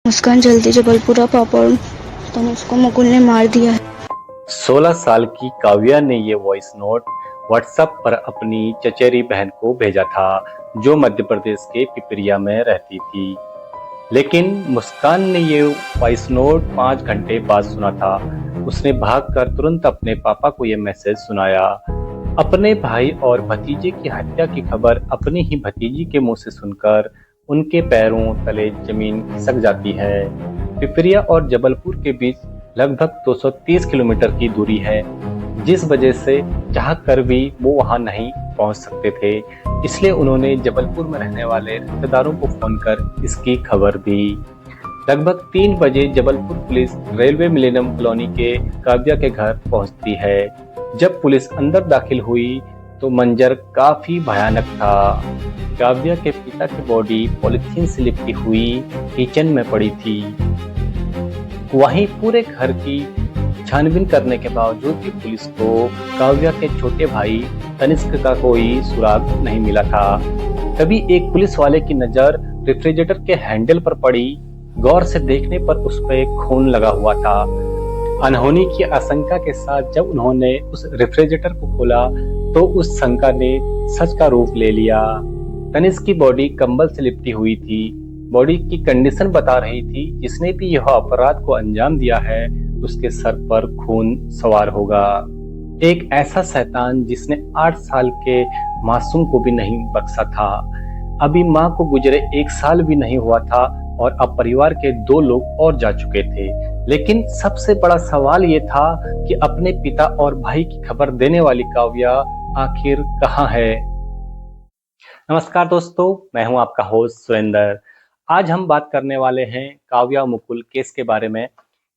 मुस्कान जल्दी जबलपुरा पापड़ तनुष्को मुकुल ने मार दिया है। 16 साल की काव्या ने ये वॉइस नोट व्हाट्सएप पर अपनी चचेरी बहन को भेजा था, जो मध्य प्रदेश के पिपरिया में रहती थी। लेकिन मुस्कान ने ये वॉइस नोट 5 घंटे बाद सुना था। उसने भागकर तुरंत अपने पापा को ये मैसेज सुनाया। अपने भाई और भतीजे की हत्या की खबर अपनी ही भतीजी के मुंह से सुनकर उनके पैरों तले जमीन खिसक जाती है। पिपरिया और जबलपुर के बीच लगभग 230 किलोमीटर की दूरी है, जिस वजह से चाह कर भी वो वहां नहीं पहुंच सकते थे। इसलिए उन्होंने जबलपुर में रहने वाले रिश्तेदारों को फोन कर इसकी खबर दी। लगभग 3 बजे Jabalpur police railway millennium colony के काव्या के घर पहुंचती है। जब पुलिस अंदर दाखिल हुई तो मंजर काफी भयानक था। काव्या के पिता की बॉडी पॉलिथीन से लिपटी हुई किचन में पड़ी थी। वहीं पूरे घर की छानबीन करने के बावजूद भी पुलिस को काव्या के छोटे भाई तनिष्क का कोई सुराग नहीं मिला था। तभी एक पुलिस वाले की नजर रेफ्रिजरेटर के हैंडल पर पड़ी। गौर से देखने पर उस पर खून लगा हुआ था। अनहोनी की आशंका के साथ जब उन्होंने उस रेफ्रिजरेटर को खोला तो उस शंका ने सच का रूप ले लिया। तनिष्क की बॉडी कंबल से लिपटी हुई थी। बॉडी की कंडीशन बता रही थी जिसने भी यह अपराध को अंजाम दिया है उसके सर पर खून सवार होगा। एक ऐसा शैतान जिसने 8 साल के मासूम को भी नहीं बख्शा था। अभी मां को गुजरे 1 साल भी नहीं हुआ था और अब परिवार के 2 लोग और जा चुके थे। लेकिन सबसे बड़ा सवाल ये था कि अपने पिता और भाई की खबर देने वाली काव्या आखिर कहाँ है। नमस्कार दोस्तों, मैं हूं आपका होस्ट सुरेंद्र। आज हम बात करने वाले हैं काव्या मुकुल केस के बारे में।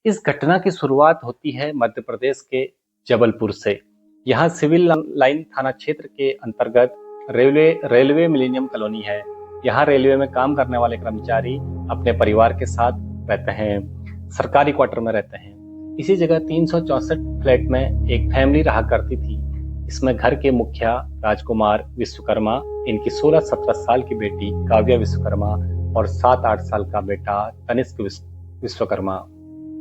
इस घटना की शुरुआत होती है मध्य प्रदेश के जबलपुर से। यहाँ सिविल लाइन थाना क्षेत्र के अंतर्गत रेलवे मिलेनियम कॉलोनी है। यहाँ रेलवे में काम करने वाले कर्मचारी अपने परिवार के साथ रहते हैं, सरकारी क्वार्टर में रहते हैं। इसी जगह 364 फ्लैट में एक फैमिली रहा करती थी। इसमें घर के मुखिया राजकुमार विश्वकर्मा, इनकी 16-17 साल की बेटी काव्या विश्वकर्मा और 7-8 साल का बेटा तनिष्क विश्वकर्मा।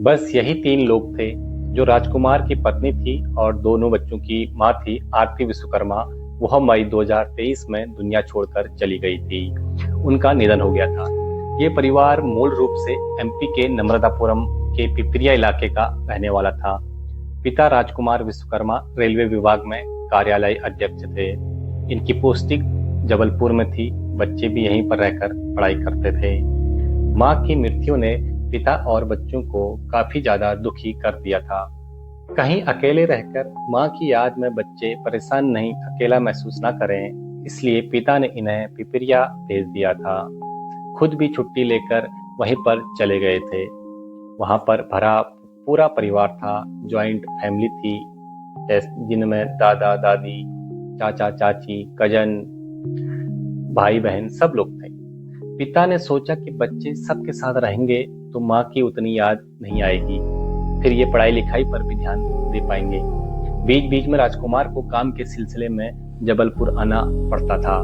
बस यही 3 लोग थे। जो राजकुमार की पत्नी थी और दोनों बच्चों की मां थी आरती विश्वकर्मा, वह मई 2023 में दुनिया छोड़कर चली गई थी। उनका निधन हो गया था। ये परिवार मूल रूप से एमपी के नर्मदापुरम के पिपरिया इलाके का रहने वाला था। पिता राजकुमार विश्वकर्मा रेलवे विभाग में कार्यालय अध्यक्ष थे। इनकी पोस्टिंग जबलपुर में थी। बच्चे भी यहीं पर रहकर पढ़ाई करते थे। मां की मृत्यु ने पिता और बच्चों को काफी ज्यादा दुखी कर दिया था। कहीं अकेले रहकर मां की याद में बच्चे परेशान नहीं, अकेला महसूस ना करें, इसलिए पिता ने इन्हें पिपरिया भेज दिया था। खुद भी छुट्टी लेकर वहीं पर चले गए थे। वहां पर भरा पूरा परिवार था। ज्वाइंट फैमिली थी जिनमें दादा दादी, चाचा चाची, कजन, भाई बहन सब लोग थे। पिता ने सोचा कि बच्चे सबके साथ रहेंगे तो माँ की उतनी याद नहीं आएगी, फिर ये पढ़ाई लिखाई पर भी ध्यान दे पाएंगे। बीच बीच में राजकुमार को काम के सिलसिले में जबलपुर आना पड़ता था।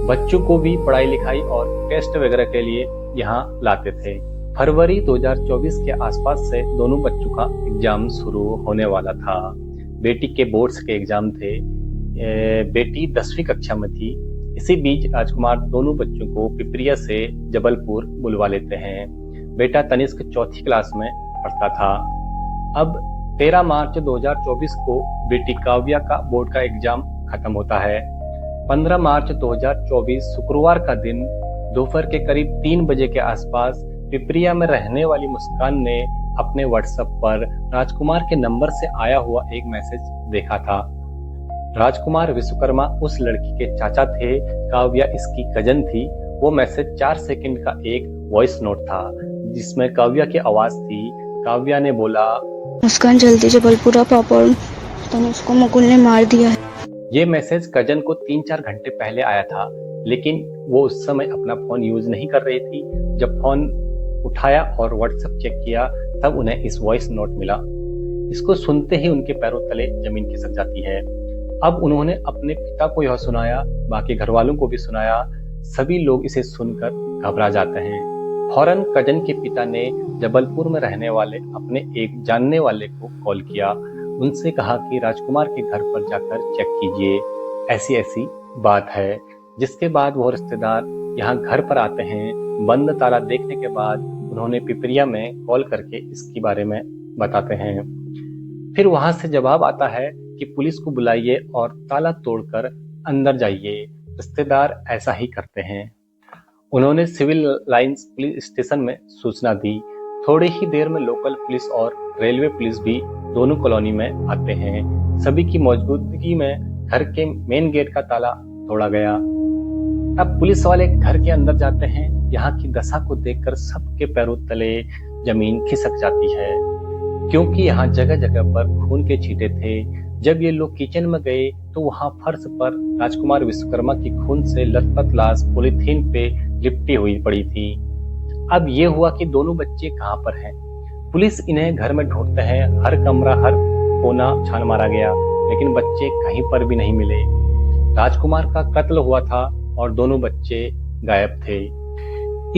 बच्चों को भी पढ़ाई लिखाई और टेस्ट वगैरह के लिए यहाँ लाते थे। फरवरी 2024 के आसपास से दोनों बच्चों का एग्जाम शुरू होने वाला था। बेटी के बोर्ड्स के एग्जाम थे। बेटी 10वीं कक्षा में थी। इसी बीच राजकुमार दोनों बच्चों को पिपरिया से जबलपुर बुलवा लेते हैं। बेटा तनिष्क 4th क्लास में पढ़ता था। अब 13 मार्च 2024 को बेटी काव्या का बोर्ड का एग्जाम खत्म होता है। 15 मार्च 2024 शुक्रवार का दिन दोपहर के करीब 3 बजे के आसपास पिपरिया में रहने वाली मुस्कान ने अपने व्हाट्सएप पर राजकुमार के नंबर से आया हुआ एक मैसेज देखा था। राजकुमार विश्वकर्मा उस लड़की के चाचा थे, काव्या इसकी कजन थी। वो मैसेज 4 सेकंड का एक वॉइस नोट था जिसमें काव्या की आवाज थी। काव्या ने बोला, मुस्कान जल्दी जबलपुरा पापड़ तनुष्को मुकुल ने मार दिया है। ये मैसेज कजन को 3-4 घंटे पहले आया था, लेकिन वो उस समय अपना फोन यूज नहीं कर रही थी। जब फोन उठाया और व्हाट्सएप चेक किया तब उन्हें इस वॉइस नोट मिला। इसको सुनते ही उनके पैरों तले जमीन खिसक जाती है। अब उन्होंने अपने पिता को यह सुनाया, बाकी घर वालों को भी सुनाया। सभी लोग इसे सुनकर घबरा जाते हैं फौरन कजन के पिता ने जबलपुर में रहने वाले अपने एक जानने वाले को कॉल किया। उनसे कहा कि राजकुमार के घर पर जाकर चेक कीजिए, ऐसी ऐसी बात है। जिसके बाद वो रिश्तेदार यहाँ घर पर आते हैं। बंद ताला देखने के बाद उन्होंने पिपरिया में कॉल करके इसके बारे में बताते हैं। फिर वहां से जवाब आता है कि पुलिस को बुलाइए और ताला तोड़कर अंदर जाइए। रिश्तेदार ऐसा ही करते हैं। उन्होंने सिविल लाइंस पुलिस स्टेशन में सूचना दी। थोड़ी ही देर में लोकल पुलिस और रेलवे पुलिस भी दोनों कॉलोनी में आते हैं। सभी की मौजूदगी में घर के मेन गेट का ताला तोड़ा गया। अब पुलिस वाले घर के अंदर जाते हैं। यहाँ की दशा को देखकर सबके पैरों तले जमीन खिसक जाती है, क्योंकि यहाँ जगह जगह पर खून के छींटे थे। जब ये लोग किचन में गए तो वहाँ फर्श पर राजकुमार विश्वकर्मा की खून से लथपथ लाश पॉलीथीन पे लिपटी हुई पड़ी थी। अब ये हुआ कि दोनों बच्चे कहाँ पर हैं। पुलिस इन्हें घर में ढूंढते हैं। हर कमरा, हर कोना छान मारा गया, लेकिन बच्चे कहीं पर भी नहीं मिले। राजकुमार का कत्ल हुआ था और दोनों बच्चे गायब थे।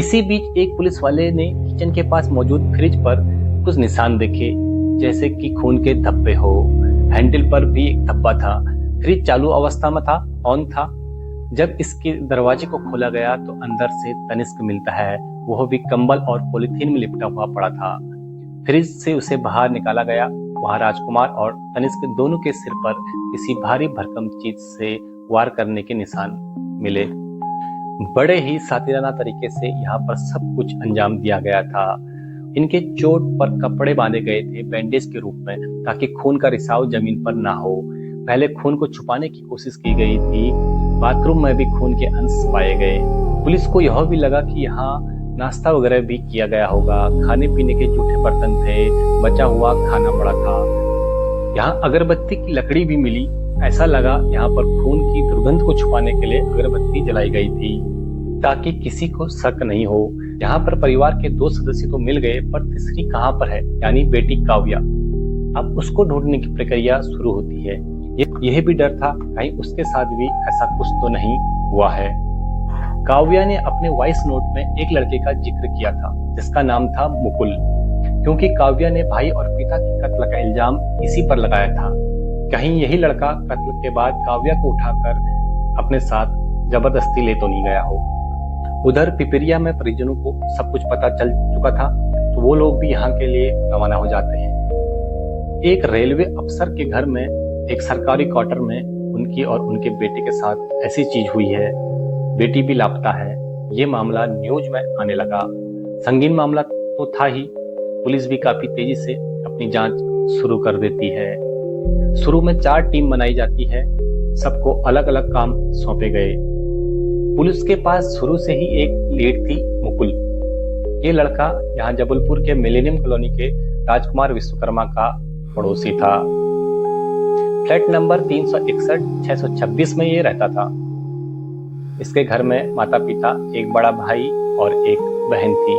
इसी बीच एक पुलिस वाले ने किचन के पास मौजूद फ्रिज पर कुछ निशान देखे, जैसे कि खून के धब्बे हो। हैंडल पर भी एक धब्बा था। फ्रिज चालू अवस्था में था, ऑन था। जब इसके दरवाजे को खोला गया तो अंदर से तनिष्क मिलता है, वह भी कंबल और पॉलीथीन में लिपटा हुआ पड़ा था। फ्रिज से उसे बाहर निकाला गया। वहां राजकुमार और तनिष्क दोनों के सिर पर किसी भारी भरकम चीज से वार करने के निशान मिले। बड़े ही सातिराना तरीके से यहाँ पर सब कुछ अंजाम दिया गया था। इनके चोट पर कपड़े बांधे गए थे बैंडेज के रूप में, ताकि खून का रिसाव जमीन पर ना हो। पहले खून को छुपाने की कोशिश की गई थी। बाथरूम में भी खून के अंश पाए गए। पुलिस को यह भी लगा कि यहाँ नाश्ता वगैरह भी किया गया होगा। खाने पीने के जूठे बर्तन थे, बचा हुआ खाना पड़ा था। यहाँ अगरबत्ती की लकड़ी भी मिली। ऐसा लगा यहाँ पर खून की दुर्गंध को छुपाने के लिए अगरबत्ती जलाई गई थी, ताकि किसी को शक नहीं हो। यहाँ पर परिवार के 2 सदस्य तो मिल गए, पर तीसरी कहाँ पर है, यानी बेटी काव्या। अब उसको ढूंढने की प्रक्रिया शुरू होती है। यह भी डर था कहीं उसके साथ भी ऐसा कुछ तो नहीं हुआ है। काव्या ने अपने वॉइस नोट में एक लड़के का जिक्र किया था, जिसका नाम था मुकुल, क्योंकि काव्या ने भाई और पिता की कत्ल का इल्जाम इसी पर लगाया था। कहीं यही लड़का कत्ल के बाद काव्या को उठाकर अपने साथ जबरदस्ती ले तो नहीं गया हो। उधर पिपरिया में परिजनों को सब कुछ पता चल चुका था, तो वो लोग भी यहाँ के लिए रवाना हो जाते हैं। एक रेलवे अफसर के घर में एक सरकारी क्वार्टर में उनकी और उनके बेटे के साथ ऐसी चीज हुई है। बेटी भी लापता है। ये मामला न्यूज में आने लगा। संगीन मामला तो था ही। पुलिस भी काफी तेजी से अपनी जांच शुरू कर देती है। शुरू में 4 टीम बनाई जाती है। सबको अलग अलग काम सौंपे गए। पुलिस के पास शुरू से ही एक लीड थी, मुकुल। ये लड़का यहाँ जबलपुर के मिलेनियम कॉलोनी के राजकुमार विश्वकर्मा का पड़ोसी था। फ्लैट नंबर 361-626 में ये रहता था। इसके घर में माता पिता, एक बड़ा भाई और एक बहन थी।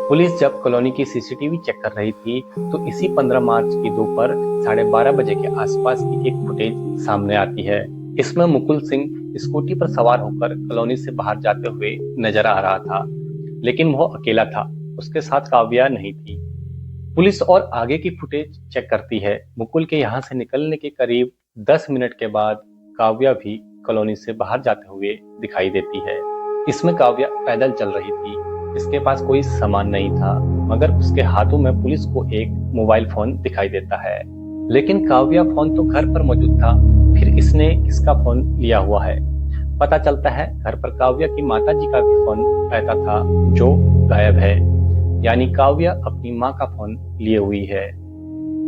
पुलिस जब कॉलोनी की सीसीटीवी चेक कर रही थी तो इसी 15 मार्च की दोपहर 12:30 बजे के आसपास की एक फुटेज सामने आती है। इसमें मुकुल सिंह स्कूटी पर सवार होकर कॉलोनी से बाहर जाते हुए नजर आ रहा था, लेकिन वो अकेला था। उसके साथ काव्या नहीं थी। पुलिस और आगे की फुटेज चेक करती है। मुकुल के यहाँ से निकलने के करीब 10 मिनट के बाद काव्या भी कॉलोनी से बाहर जाते हुए दिखाई देती है। इसमें काव्या पैदल चल रही थी। इसके पास कोई सामान नहीं था, मगर उसके हाथों में पुलिस को एक मोबाइल फोन दिखाई देता है। लेकिन काव्या फोन तो घर पर मौजूद था, फिर इसने किसका फोन लिया हुआ है? पता चलता है घर पर काव्या की माता जी का भी फोन रहता था, जो गायब है। यानी काव्या अपनी माँ का फोन लिए हुई है।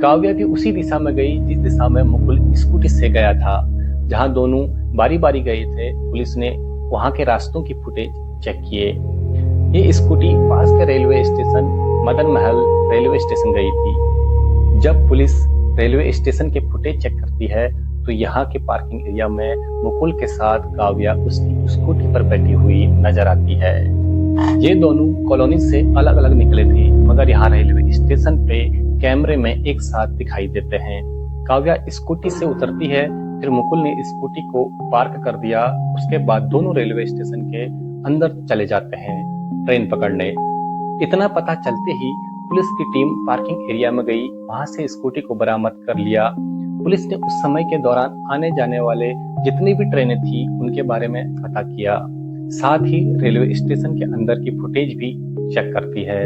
काव्या भी उसी दिशा में गई जिस दिशा में मुकुल स्कूटी से गया था। जहां दोनों बारी बारी गए थे, पुलिस ने वहां के रास्तों की फुटेज चेक किए। ये स्कूटी पास के railway station Madan Mahal railway station गई थी। जब पुलिस रेलवे स्टेशन के फुटेज चेक करती है तो यहाँ के पार्किंग एरिया में मुकुल के साथ काव्या उसकी स्कूटी पर बैठी हुई नजर आती है। ये दोनों कॉलोनी से अलग अलग निकले थे, मगर यहाँ रेलवे स्टेशन पे कैमरे में एक साथ दिखाई देते हैं। काव्या स्कूटी से उतरती है, फिर मुकुल ने स्कूटी को पार्क कर दिया। उसके बाद दोनों रेलवे स्टेशन के अंदर चले जाते हैं। ट्रेन पकड़ने। इतना पता चलते ही पुलिस की टीम पार्किंग एरिया में गई, वहां से स्कूटी को बरामद कर लिया। पुलिस ने उस समय के दौरान आने जाने वाले जितनी भी ट्रेनें थी उनके बारे में पता किया, साथ ही रेलवे स्टेशन के अंदर की फुटेज भी चेक करती है।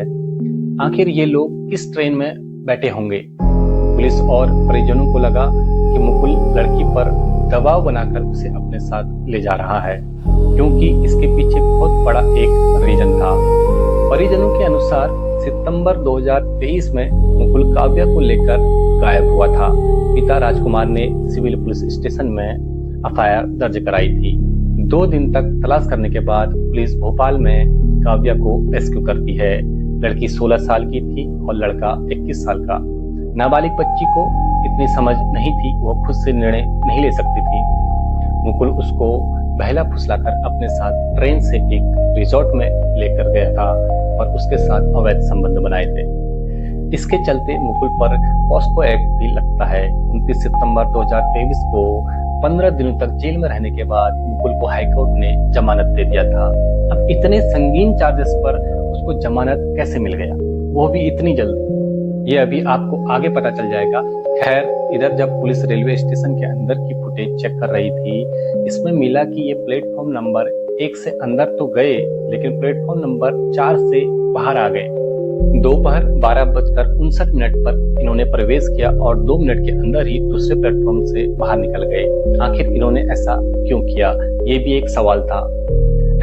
आखिर ये लोग किस ट्रेन में बैठे होंगे। पुलिस और परिजनों को लगा कि मुकुल लड़की पर दबाव बनाकर उसे अपने साथ ले जा रहा है, क्योंकि इसके पीछे बहुत बड़ा एक रीजन था। परिजनों के अनुसार सितंबर 2023 में मुकुल काव्या को लेकर गायब हुआ था। पिता राजकुमार ने सिविल पुलिस स्टेशन में एफआईआर दर्ज कराई थी। 2 दिन तक तलाश करने के बाद पुलिस भोपाल में काव्या को रेस्क्यू करती है। लड़की 16 साल की थी और लड़का 21 साल का। नाबालिग बच्ची को इतनी समझ नहीं थी, वो खुद से निर्णय नहीं ले सकती थी। मुकुल उसको बहला फुसलाकर अपने साथ ट्रेन से एक रिजॉर्ट में लेकर गया था और उसके साथ अवैध संबंध बनाए थे। इसके चलते मुकुल पर पॉस्को एक्ट भी लगता है। 29 सितंबर 2023 को 15 दिनों तक जेल में रहने के बाद मुकुल को हाईकोर्ट ने जमानत दे दिया था। अब इतने संगीन चार्जेस पर उसको जमानत कैसे मिल गया, वो भी इतनी जल्दी, ये अभी आपको आगे पता चल जाएगा। खैर, इधर जब पुलिस रेलवे स्टेशन के अंदर की फुटेज चेक कर रही थी, इसमें मिला कि ये प्लेटफॉर्म नंबर 1 से अंदर तो गए, लेकिन प्लेटफॉर्म नंबर 4 से बाहर आ गए। दोपहर 12:59 पर इन्होंने प्रवेश किया और 2 मिनट के अंदर ही दूसरे प्लेटफॉर्म से बाहर निकल गए। आखिर इन्होंने ऐसा क्यों किया, ये भी एक सवाल था।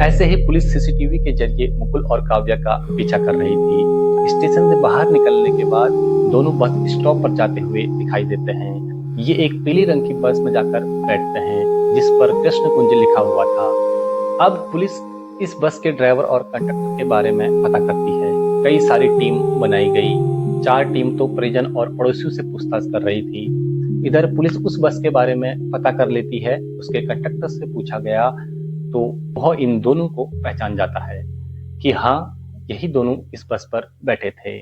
ऐसे ही पुलिस सीसीटीवी के जरिए मुकुल और काव्या का पीछा कर रही थी। स्टेशन से बाहर निकलने के बाद दोनों बस स्टॉप पर जाते हुए दिखाई देते हैं। ये एक पीली रंग की बस में जाकर बैठते हैं जिस पर कृष्ण कुंज लिखा हुआ था। अब पुलिस इस बस के ड्राइवर और कंडक्टर के बारे में पता करती है। कई सारी टीम बनाई गई। 4 टीम तो परिजन और पड़ोसियों से पूछताछ कर रही थी। इधर पुलिस उस बस के बारे में पता कर लेती है। उसके कंडक्टर से पूछा गया तो वह इन दोनों को पहचान जाता है कि हाँ, यही दोनों इस बस पर बैठे थे।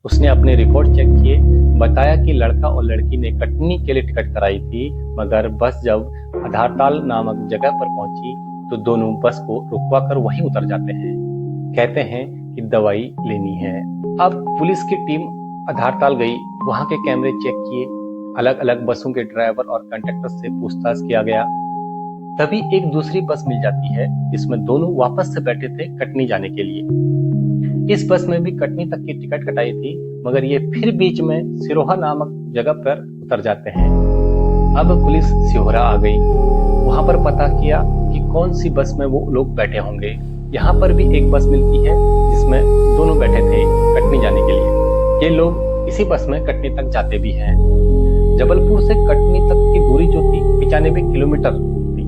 उसने अपने रिकॉर्ड चेक किए, बताया कि लड़का और लड़की ने कटनी के लिए टिकट कराई थी, मगर बस जब आधारताल नामक जगह पर पहुंची तो दोनों बस को रुकवा कर वहीं उतर जाते हैं। कहते हैं कि दवाई लेनी है। अब पुलिस की टीम आधारताल गई, वहां के कैमरे चेक किए, अलग अलग बसों के ड्राइवर और कंडक्टर से पूछताछ किया गया। तभी एक दूसरी बस मिल जाती है जिसमें दोनों वापस से बैठे थे कटनी जाने के लिए। इस बस में भी कटनी तक की टिकट कटाई थी, मगर ये फिर बीच में सिरोहा नामक जगह पर उतर जाते हैं। अब पुलिस सिहोरा आ गई, वहां पर पता किया कि कौन सी बस में वो लोग बैठे होंगे। यहाँ पर भी एक बस मिलती है जिसमें दोनों बैठे थे कटनी जाने के लिए। ये लोग इसी बस में कटनी तक जाते भी हैं। जबलपुर से कटनी तक की दूरी जो थी 95 किलोमीटर थी।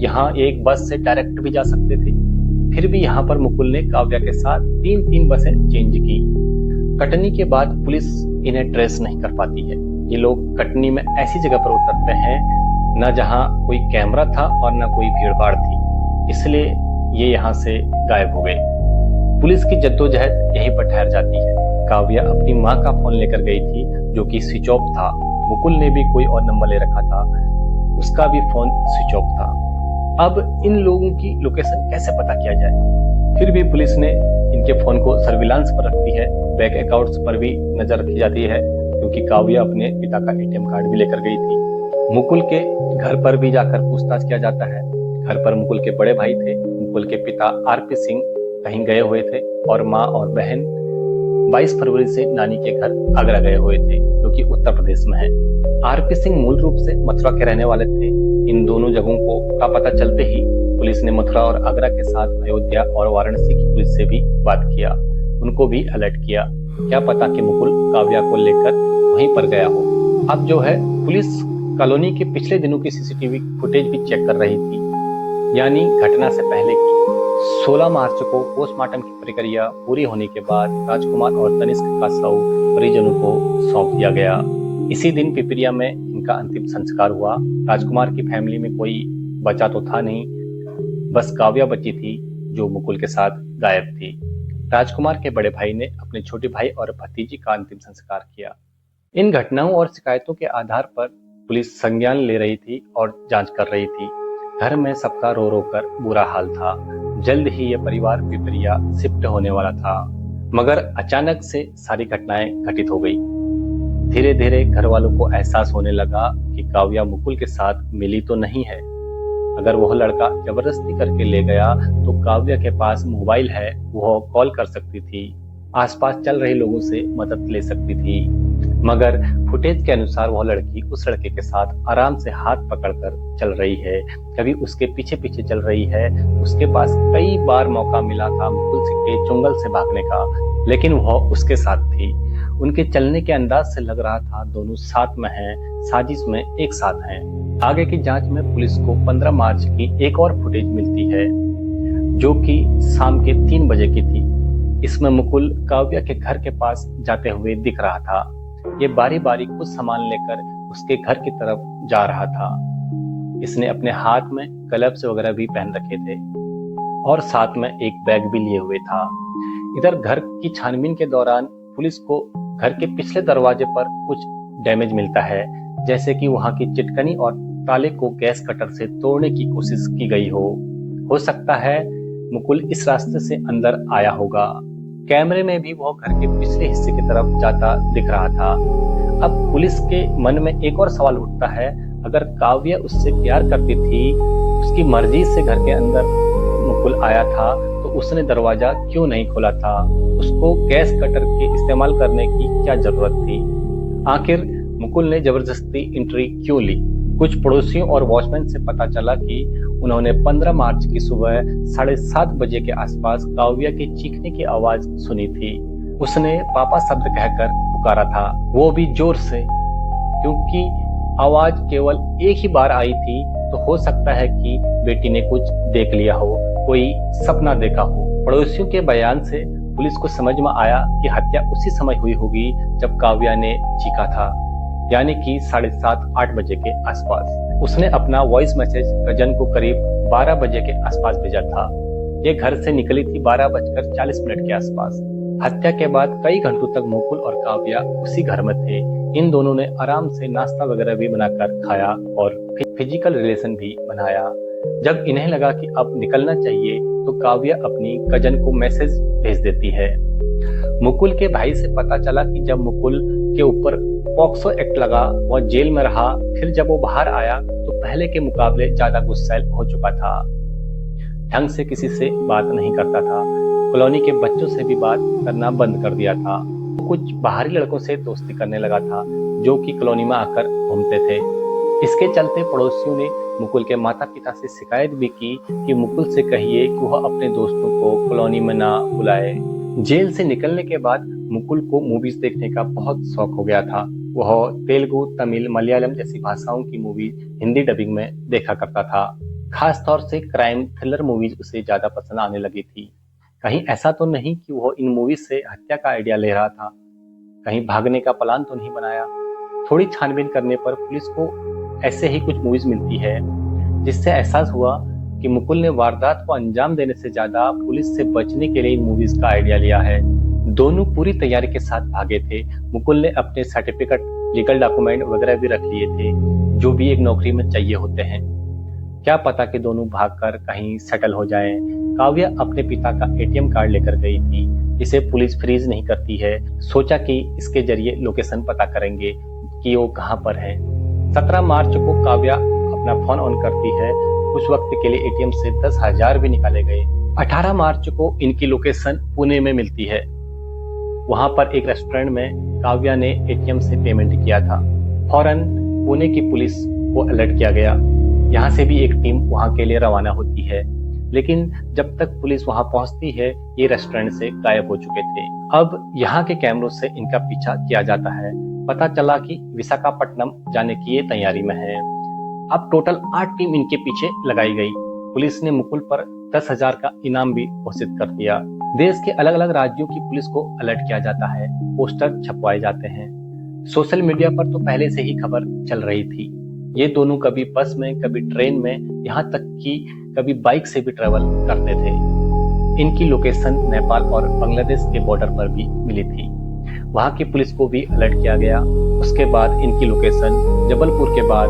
यहाँ एक बस से डायरेक्ट भी जा सकते थे। फिर भी यहाँ पर मुकुल ने काव्या के साथ 3 बसें चेंज की। कटनी के बाद पुलिस इन्हें ट्रेस नहीं कर पाती है। ये लोग कटनी में ऐसी जगह पर उतरते हैं न जहाँ कोई कैमरा था और न कोई भीड़भाड़ थी, इसलिए ये यहाँ से गायब हो गए। पुलिस की जद्दोजहद यहीं पर ठहर जाती है। काव्या अपनी माँ का फोन लेकर गई थी जो कि स्विच ऑफ था। मुकुल ने भी कोई और नंबर ले रखा था, उसका भी फोन स्विच ऑफ था। अब इन लोगों की लोकेशन कैसे पता किया जाए? फिर भी पुलिस ने इनके फोन को सर्विलांस पर रखती है। बैंक अकाउंट्स पर भी नजर रखी जाती है, क्योंकि काव्या अपने पिता का एटीएम कार्ड भी लेकर गई थी। मुकुल के घर पर भी जाकर पूछताछ किया जाता है। घर पर मुकुल के बड़े भाई थे। मुकुल के पिता आरपी सिंह कहीं गए हुए थे और माँ और बहन 22 फरवरी से नानी के घर आगरा गए हुए थे, जो कि उत्तर प्रदेश में है। आरपी सिंह मूल रूप से मथुरा के रहने वाले थे। इन दोनों जगहों का पता चलते ही पुलिस ने मथुरा और आगरा के साथ अयोध्या और वाराणसी की पुलिस से भी बात किया, उनको भी अलर्ट किया। क्या पता कि मुकुल काव्या को लेकर वहीं पर गया हो। अब जो है, पुलिस कॉलोनी के पिछले दिनों की सीसीटीवी फुटेज भी चेक कर रही थी, यानी घटना से पहले की। 16 मार्च को पोस्टमार्टम की प्रक्रिया पूरी होने के बाद राजकुमार और तनिष्क का शव परिजनों को सौंप दिया गया। इसी दिन पिपरिया में इनका अंतिम संस्कार हुआ। राजकुमार की फैमिली में कोई बचा तो था नहीं, बस काव्या बची थी जो मुकुल के साथ गायब थी। राजकुमार के बड़े भाई ने अपने छोटे भाई और भतीजी का अंतिम संस्कार किया। इन घटनाओं और शिकायतों के आधार पर पुलिस संज्ञान ले रही थी और जांच कर रही थी। घर में सबका रो रो कर बुरा हाल था। जल्द ही यह परिवार पिपरिया शिफ्ट होने वाला था। मगर अचानक से सारी घटनाएं घटित हो गई। धीरे धीरे घर वालों को एहसास होने लगा कि काव्या मुकुल के साथ मिली तो नहीं है। अगर वह लड़का जबरदस्ती करके ले गया तो काव्या के पास मोबाइल है, वह कॉल कर सकती थी, आसपास चल रहे लोगों से मदद ले सकती थी। मगर फुटेज के अनुसार वह लड़की उस लड़के के साथ आराम से हाथ पकड़कर चल रही है, कभी उसके पीछे पीछे चल रही है। उसके पास कई बार मौका मिला था मुकुल के चुंगल से भागने का, लेकिन वह उसके साथ थी। उनके चलने के अंदाज से लग रहा था दोनों साथ में हैं, साजिश में एक साथ हैं। आगे की जांच में पुलिस को 15 मार्च की एक और फुटेज मिलती है, जो कि शाम के 3 बजे की थी। इसमें मुकुल काव्या के घर के पास जाते हुए दिख रहा था। ये बारी बारी कुछ सामान लेकर उसके घर की तरफ जा रहा था। इसने अपने हाथ में ग्लव्स वगैरह भी पहन रखे थे और साथ में एक बैग भी लिए हुए था। इधर घर की छानबीन के दौरान पुलिस को घर के पिछले दरवाजे पर कुछ डैमेज मिलता है, जैसे कि वहां की चिटकनी और ताले को गैस कटर से तोड़ने की कोशिश की गई हो सकता है मुकुल इस रास्ते से अंदर आया होगा। कैमरे में भी वह घर के पिछले हिस्से की तरफ जाता दिख रहा था। अब पुलिस के मन में एक और सवाल उठता है, अगर काव्या उससे प्यार करती थी, उसकी मर्जी से घर के अंदर मुकुल आया था, तो उसने दरवाजा क्यों नहीं खोला था? उसको गैस कटर के इस्तेमाल करने की क्या जरूरत थी? आखिर मुकुल ने जबरदस्ती एंट्री क्यों ली? कुछ पड़ोसियों और वॉचमैन से पता चला कि उन्होंने 15 मार्च की सुबह 7:30 बजे के आसपास काव्या के चीखने की आवाज सुनी थी। उसने पापा शब्द कहकर पुकारा था, वो भी जोर से। क्योंकि आवाज केवल एक ही बार आई थी, तो हो सकता है कि बेटी ने कुछ देख लिया हो, कोई सपना देखा हो। पड़ोसियों के बयान से पुलिस को समझ में आया कि हत्या उसी समय हुई होगी जब काव्या ने चीखा था, यानी कि 7:30-8 बजे के आसपास। उसने अपना वॉइस मैसेज कजन को करीब 12 बजे के आसपास भेजा था। ये घर से निकली थी 12:40 के आसपास। हत्या के बाद कई घंटों तक मुकुल और काव्या उसी घर में थे। इन दोनों ने आराम से नाश्ता वगैरह भी बनाकर खाया और फिजिकल रिलेशन भी बनाया। जब इन्हें लगा कि अब निकलना चाहिए, तो काव्या अपनी कजन को मैसेज भेज देती है। मुकुल के भाई से पता चला कि जब मुकुल के ऊपर पॉक्सो एक्ट लगा, वह जेल में रहा, फिर जब वो बाहर आया तो पहले के मुकाबले ज्यादा गुस्सैल हो चुका था। ढंग से किसी से बात नहीं करता था, कॉलोनी के बच्चों से भी बात करना बंद कर दिया था। वो कुछ बाहरी लड़कों से दोस्ती करने लगा था, जो कि कॉलोनी में आकर घूमते थे। इसके चलते पड़ोसियों ने मुकुल के माता पिता से शिकायत भी की कि मुकुल से कहिए कि वह अपने दोस्तों को कॉलोनी में ना बुलाए। जेल से निकलने के बाद मुकुल को मूवीज देखने का बहुत शौक हो गया था। वह तेलुगु, तमिल, मलयालम जैसी भाषाओं की मूवी हिंदी डबिंग में देखा करता था। खास तौर से क्राइम थ्रिलर मूवीज उसे ज्यादा पसंद आने लगी थी। कहीं ऐसा तो नहीं कि वह इन मूवीज से हत्या का आइडिया ले रहा था? कहीं भागने का प्लान तो नहीं बनाया? थोड़ी छानबीन करने पर पुलिस को ऐसे ही कुछ मूवीज मिलती है, जिससे एहसास हुआ कि मुकुल ने वारदात को अंजाम देने से ज्यादा पुलिस से बचने के लिए इन मूवीज का आइडिया लिया है। दोनों पूरी तैयारी के साथ भागे थे। मुकुल ने अपने सर्टिफिकेट, लीगल डॉक्यूमेंट वगैरह भी रख लिए थे, जो भी एक नौकरी में चाहिए होते हैं। क्या पता कि दोनों भागकर कहीं सेटल हो जाएं। काव्या अपने पिता का एटीएम कार्ड लेकर गई थी, जिसे पुलिस फ्रीज नहीं करती है। सोचा कि इसके जरिए लोकेशन पता करेंगे कि वो कहाँ पर है। 17 मार्च को काव्या अपना फोन ऑन करती है। कुछ वक्त के लिए एटीएम से 10,000 भी निकाले गए। 18 मार्च को इनकी लोकेशन पुणे में मिलती है। वहां पर एक रेस्टोरेंट में काव्या ने एटीएम से पेमेंट किया था। फौरन पुणे की पुलिस को अलर्ट किया गया। यहाँ से भी एक टीम वहां के लिए रवाना होती है, लेकिन जब तक पुलिस वहां पहुंचती है, ये रेस्टोरेंट से गायब हो चुके थे। अब यहाँ के कैमरों से इनका पीछा किया जाता है। पता चला कि विशाखापट्टनम जाने की ये तैयारी में है। अब टोटल 8 टीम इनके पीछे लगाई गई। पुलिस ने मुकुल पर 10,000 का इनाम भी घोषित कर दिया। देश के अलग अलग राज्यों की पुलिस को अलर्ट किया जाता है, पोस्टर छपवाए जाते हैं। सोशल मीडिया पर तो पहले से ही खबर चल रही थी। ये दोनों कभी बस में, कभी ट्रेन में, यहाँ तक कि कभी बाइक से भी ट्रेवल करते थे। इनकी लोकेशन नेपाल और बांग्लादेश के बॉर्डर पर भी मिली थी। वहाँ की पुलिस को भी अलर्ट किया गया। उसके बाद इनकी लोकेशन जबलपुर के बाद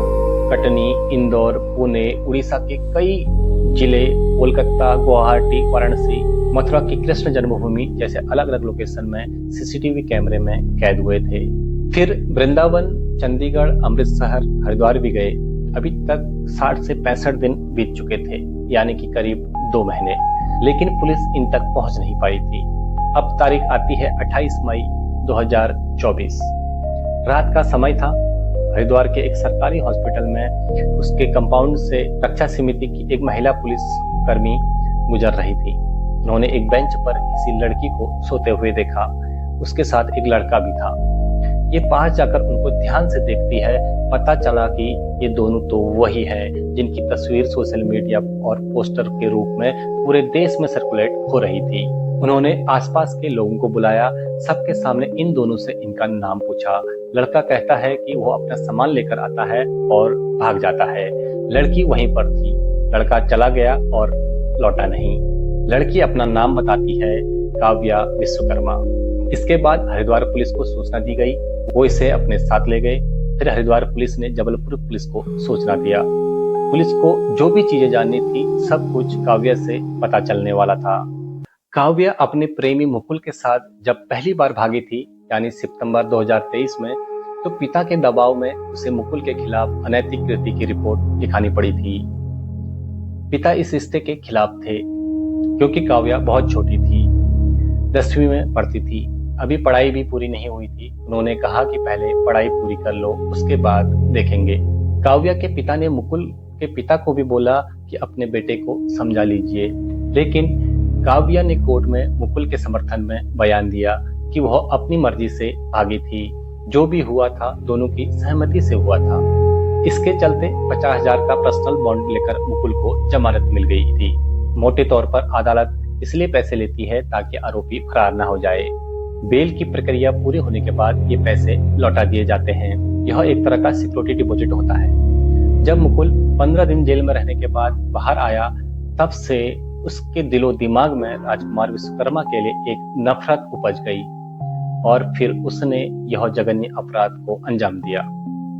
कटनी, इंदौर, पुणे, उड़ीसा के कई जिले कोलकाता, गुवाहाटी, वाराणसी, मथुरा की कृष्ण जन्मभूमि जैसे अलग अलग लोकेशन में सीसीटीवी कैमरे में कैद हुए थे। फिर वृंदावन, चंडीगढ़, अमृतसर, हरिद्वार भी गए। अभी तक 60 से 65 दिन बीत चुके थे, यानी कि करीब 2 महीने, लेकिन पुलिस इन तक पहुंच नहीं पाई थी। अब तारीख आती है 28 मई 2024। रात का समय था। हरिद्वार के एक सरकारी हॉस्पिटल में उसके कंपाउंड से रक्षा समिति की एक महिला पुलिस कर्मी गुजर रही थी। उन्होंने एक बेंच पर किसी लड़की को सोते हुए देखा। उसके साथ एक लड़का भी था। ये पास जाकर उनको ध्यान से देखती है। पता चला कि ये दोनों तो वही है जिनकी तस्वीर सोशल मीडिया और पोस्टर के रूप में पूरे देश में सर्कुलेट हो रही थी। उन्होंने आसपास के लोगों को बुलाया, सबके सामने इन दोनों से इनका नाम पूछा। लड़का कहता है कि वो अपना सामान लेकर आता है और भाग जाता है। लड़की वहीं पर थी। लड़का चला गया और लौटा नहीं। लड़की अपना नाम बताती है, काव्या विश्वकर्मा। इसके बाद हरिद्वार पुलिस को सूचना दी गई। वो इसे अपने साथ ले गए। फिर हरिद्वार पुलिस ने जबलपुर पुलिस को सूचना दिया। पुलिस को जो भी चीजें जाननी थी सब कुछ काव्या से पता चलने वाला था। काव्या अपने प्रेमी मुकुल के साथ जब पहली बार भागी थी, यानी सितंबर 2023 में, तो पिता के दबाव में उसे मुकुल के खिलाफ अनैतिक कृत्य की रिपोर्ट लिखानी पड़ी थी। पिता इस रिश्ते के खिलाफ थे क्योंकि काव्या बहुत छोटी थी, 10वीं में पढ़ती थी। अभी पढ़ाई भी पूरी नहीं हुई थी। उन्होंने कहा कि पहले पढ़ाई पूरी कर लो, उसके बाद देखेंगे। काव्या के पिता ने मुकुल के पिता को भी बोला कि अपने बेटे को समझा लीजिए, लेकिन काव्या ने कोर्ट में मुकुल के समर्थन में बयान दिया कि वह अपनी मर्जी से भागी थी। जो भी हुआ था दोनों की सहमति से हुआ था। इसके चलते 50,000 का पर्सनल बॉन्ड लेकर मुकुल को जमानत मिल गई थी। मोटे तौर पर अदालत इसलिए पैसे लेती है ताकि आरोपी फरार न हो जाए। बेल की प्रक्रिया पूरी होने के बाद ये पैसे लौटा दिए जाते हैं। यह एक तरह का सिक्योरिटी डिपॉजिट होता है। जब मुकुल 15 दिन जेल में रहने के बाद बाहर आया, तब से उसके दिलो दिमाग में राजकुमार विश्वकर्मा के लिए एक नफरत उपज गई और फिर उसने यह जघन्य अपराध को अंजाम दिया।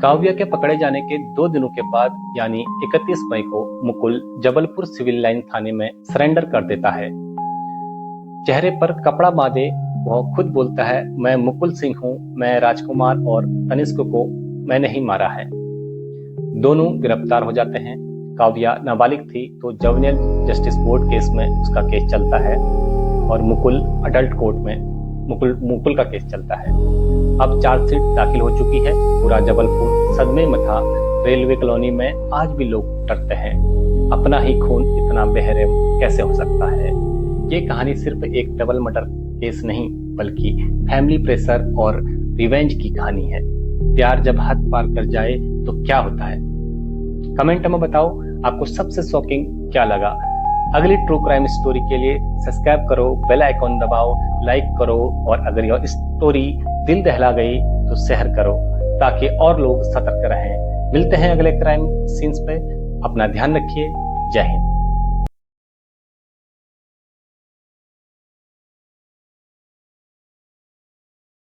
काव्या के पकड़े जाने के 2 दिनों के बाद, यानी 31 मई को, मुकुल जबलपुर सिविल लाइन थाने में सरेंडर कर देता है। चेहरे पर कपड़ा बांधे वह खुद बोलता है, मैं मुकुल सिंह हूं, मैं राजकुमार और तनिष्क को मैंने ही मारा है। दोनों गिरफ्तार हो जाते हैं। काव्या नाबालिग थी तो जुवेनाइल जस्टिस बोर्ड केस में उसका केस चलता है और मुकुल अडल्ट कोर्ट में मुकुल का केस चलता है। अब चार्जशीट दाखिल हो चुकी है। पूरा जबलपुर सदमे में था। रेलवे कॉलोनी में आज भी लोग डरते हैं। अपना ही खून इतना बेरहम कैसे हो सकता है। ये कहानी सिर्फ एक डबल मर्डर केस नहीं, बल्कि फैमिली प्रेशर और रिवेंज की कहानी है। प्यार जब हद पार कर जाए तो क्या होता है। कमेंट में बताओ आपको सबसे शॉकिंग क्या लगा। अगली ट्रू क्राइम स्टोरी के लिए सब्सक्राइब करो, बेल आइकॉन दबाओ, लाइक करो और अगर यह स्टोरी दिल दहला गई तो शेयर करो ताकि और लोग सतर्क रहें। मिलते हैं अगले क्राइम सीन्स पे। अपना ध्यान रखिए। जय हिंद।